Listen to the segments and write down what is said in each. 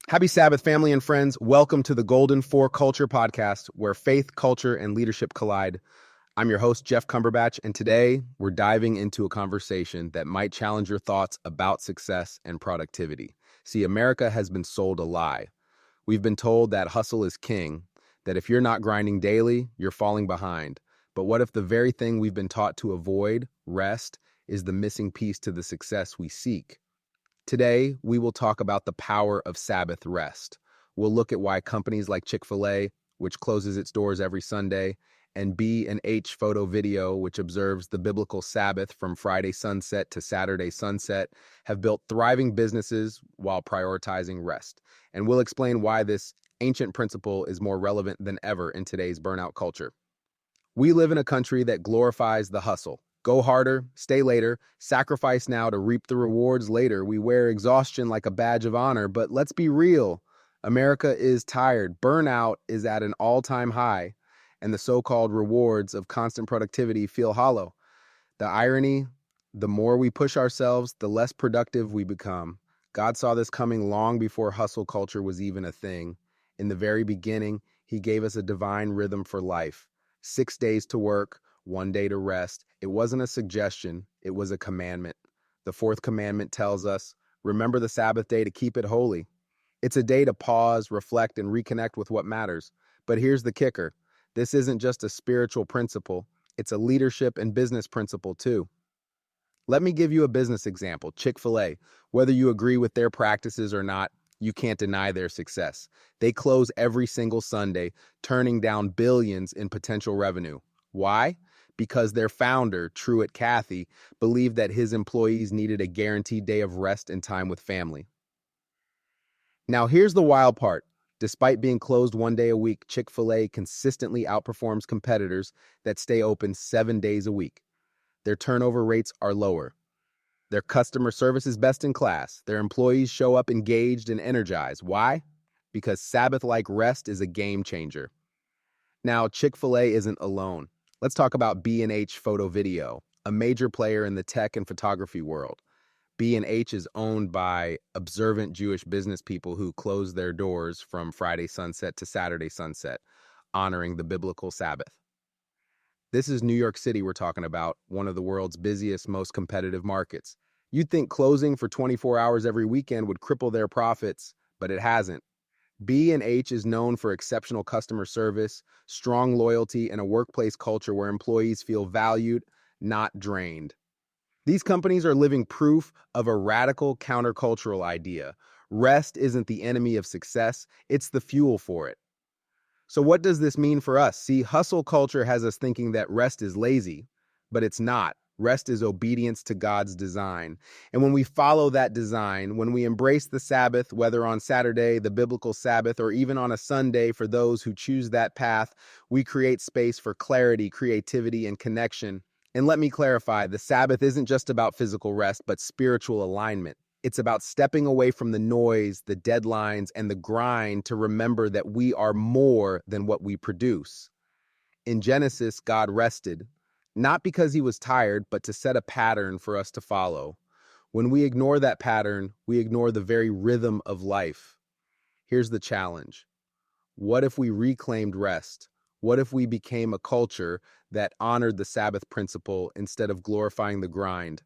Happy Sabbath, family and friends. Welcome to the Golden Four Culture podcast, where faith, culture, and leadership collide. I'm your host, Jeff Cumberbatch, and today we're diving into a conversation that might challenge your thoughts about success and productivity. See, America has been sold a lie. We've been told that hustle is king, that if you're not grinding daily, you're falling behind. But what if the very thing we've been taught to avoid, rest, is the missing piece to the success we seek? Today, we will talk about the power of Sabbath rest. We'll look at why companies like Chick-fil-A, which closes its doors every Sunday, and B&H Photo Video, which observes the biblical Sabbath from Friday sunset to Saturday sunset, have built thriving businesses while prioritizing rest. And we'll explain why this ancient principle is more relevant than ever in today's burnout culture. We live in a country that glorifies the hustle. Go harder, stay later, sacrifice now to reap the rewards later. We wear exhaustion like a badge of honor, but let's be real. America is tired. Burnout is at an all-time high, and the so-called rewards of constant productivity feel hollow. The irony, the more we push ourselves, the less productive we become. God saw this coming long before hustle culture was even a thing. In the very beginning, He gave us a divine rhythm for life. 6 days to work, 1 day to rest. It wasn't a suggestion, it was a commandment. The fourth commandment tells us, remember the Sabbath day to keep it holy. It's a day to pause, reflect, and reconnect with what matters. But here's the kicker. This isn't just a spiritual principle, it's a leadership and business principle too. Let me give you a business example, Chick-fil-A. Whether you agree with their practices or not, you can't deny their success. They close every single Sunday, turning down billions in potential revenue. Why? Because their founder, Truett Cathy, believed that his employees needed a guaranteed day of rest and time with family. Now, here's the wild part. Despite being closed 1 day a week, Chick-fil-A consistently outperforms competitors that stay open 7 days a week. Their turnover rates are lower. Their customer service is best in class. Their employees show up engaged and energized. Why? Because Sabbath-like rest is a game changer. Now, Chick-fil-A isn't alone. Let's talk about B&H Photo Video, a major player in the tech and photography world. B&H is owned by observant Jewish business people who close their doors from Friday sunset to Saturday sunset, honoring the biblical Sabbath. This is New York City we're talking about, one of the world's busiest, most competitive markets. You'd think closing for 24 hours every weekend would cripple their profits, but it hasn't. B&H is known for exceptional customer service, strong loyalty, and a workplace culture where employees feel valued, not drained. These companies are living proof of a radical countercultural idea. Rest isn't the enemy of success, it's the fuel for it. So what does this mean for us? See, hustle culture has us thinking that rest is lazy, but it's not. Rest is obedience to God's design. And when we follow that design, when we embrace the Sabbath, whether on Saturday, the biblical Sabbath, or even on a Sunday for those who choose that path, we create space for clarity, creativity, and connection. And let me clarify, the Sabbath isn't just about physical rest, but spiritual alignment. It's about stepping away from the noise, the deadlines, and the grind to remember that we are more than what we produce. In Genesis, God rested, not because He was tired, but to set a pattern for us to follow. When we ignore that pattern, we ignore the very rhythm of life. Here's the challenge. What if we reclaimed rest? What if we became a culture that honored the Sabbath principle instead of glorifying the grind?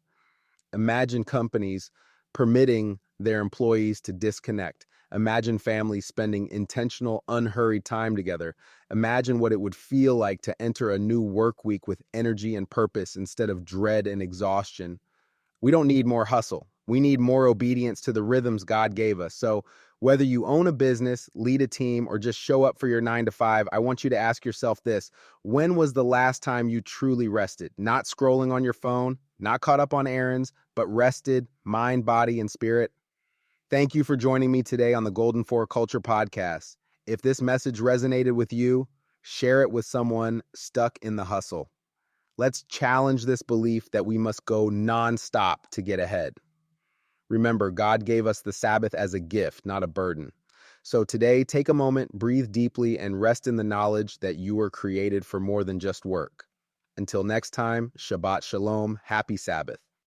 Imagine companies permitting their employees to disconnect. Imagine families spending intentional, unhurried time together. Imagine what it would feel like to enter a new work week with energy and purpose instead of dread and exhaustion. We don't need more hustle. We need more obedience to the rhythms God gave us. So whether you own a business, lead a team, or just show up for your 9 to 5, I want you to ask yourself this. When was the last time you truly rested? Not scrolling on your phone, not caught up on errands, but rested, mind, body, and spirit. Thank you for joining me today on the Golden Four Culture podcast. If this message resonated with you, share it with someone stuck in the hustle. Let's challenge this belief that we must go nonstop to get ahead. Remember, God gave us the Sabbath as a gift, not a burden. So today, take a moment, breathe deeply, and rest in the knowledge that you were created for more than just work. Until next time, Shabbat Shalom, happy Sabbath.